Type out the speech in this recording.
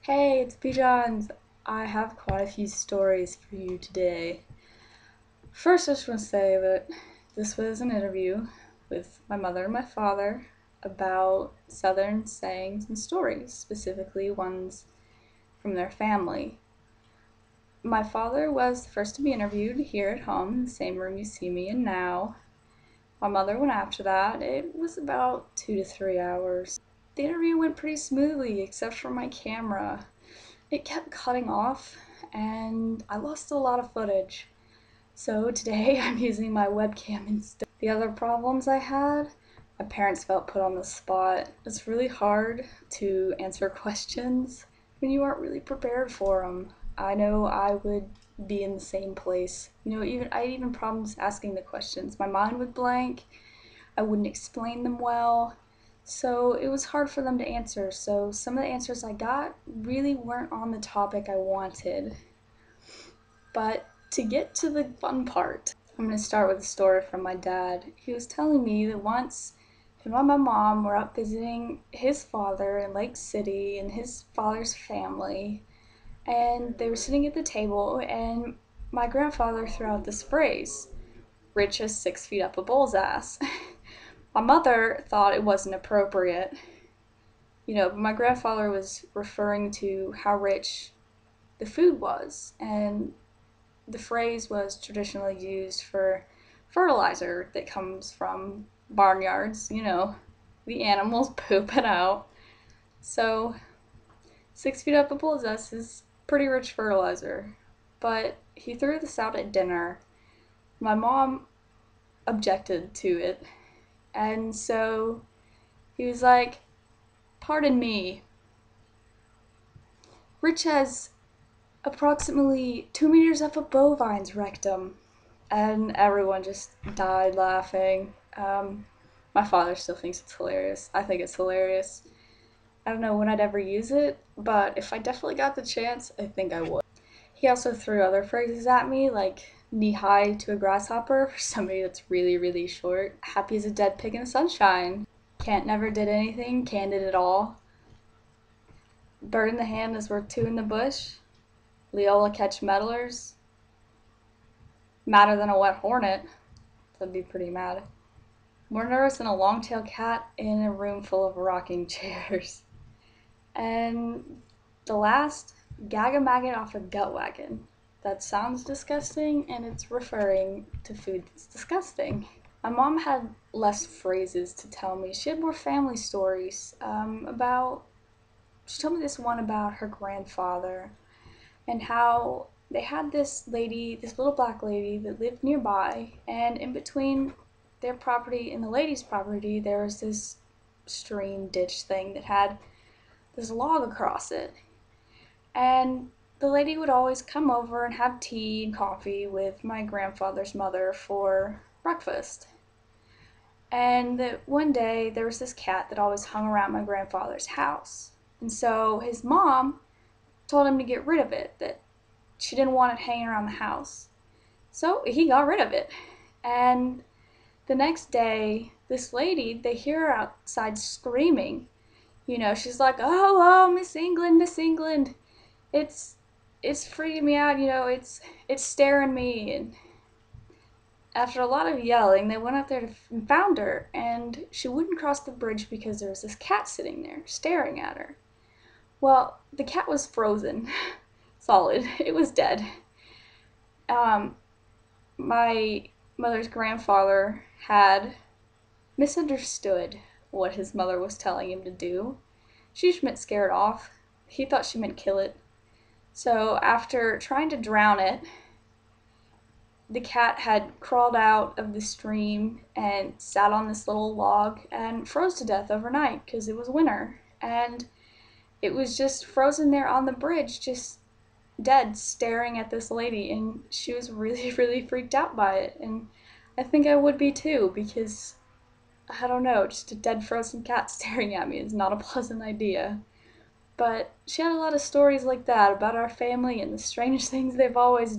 Hey, it's Bijan. I have quite a few stories for you today. First, I just want to say that this was an interview with my mother and my father about Southern sayings and stories, specifically ones from their family. My father was the first to be interviewed here at home in the same room you see me in now. My mother went after that. It was about 2 to 3 hours. The interview went pretty smoothly, except for my camera. It kept cutting off, and I lost a lot of footage. So today I'm using my webcam instead. The other problems I had, my parents felt put on the spot. It's really hard to answer questions when you aren't really prepared for them. I know I would be in the same place. I had even problems asking the questions. My mind would blank. I wouldn't explain them well. So it was hard for them to answer. So some of the answers I got really weren't on the topic I wanted. But to get to the fun part, I'm going to start with a story from my dad. He was telling me that once him and my mom were up visiting his father in Lake City and his father's family, and they were sitting at the table, and my grandfather threw out this phrase, rich as 6 feet up a bull's ass. My mother thought it wasn't appropriate. But my grandfather was referring to how rich the food was, and the phrase was traditionally used for fertilizer that comes from barnyards, the animals poop it out. So, 6 feet up a bull's ass is pretty rich fertilizer. But he threw this out at dinner. My mom objected to it, and so he was like, "Pardon me, Rich has approximately 2 meters up a bovine's rectum." And everyone just died laughing. My father still thinks it's hilarious. I think it's hilarious. I don't know when I'd ever use it, but if I definitely got the chance, I think I would. He also threw other phrases at me, like knee high to a grasshopper for somebody that's really, really short. Happy as a dead pig in the sunshine. Can't never did anything, candid at all. Bird in the hand is worth two in the bush. Leola catch meddlers. Madder than a wet hornet. That'd be pretty mad. More nervous than a long-tailed cat in a room full of rocking chairs. And the last, gag a maggot off a gut wagon. That sounds disgusting, and it's referring to food that's disgusting. My mom had less phrases to tell me. She had more family stories she told me this one about her grandfather and how they had this lady, this little black lady that lived nearby, and in between their property and the lady's property, there was this stream ditch thing that had this log across it. And the lady would always come over and have tea and coffee with my grandfather's mother for breakfast. And one day there was this cat that always hung around my grandfather's house. And so his mom told him to get rid of it, that she didn't want it hanging around the house. So he got rid of it. And the next day, this lady, they hear her outside screaming. She's like, "Oh, oh, Miss England, Miss England. It's freaking me out, it's staring me." And after a lot of yelling, they went out there and found her, and she wouldn't cross the bridge because there was this cat sitting there staring at her. Well, the cat was frozen. Solid. It was dead. My mother's grandfather had misunderstood what his mother was telling him to do. She just meant scare it off. He thought she meant kill it. So after trying to drown it, the cat had crawled out of the stream and sat on this little log and froze to death overnight because it was winter. And it was just frozen there on the bridge, just dead, staring at this lady, and she was really, really freaked out by it. And I think I would be too, because I don't know, just a dead frozen cat staring at me is not a pleasant idea. But she had a lot of stories like that about our family and the strange things they've always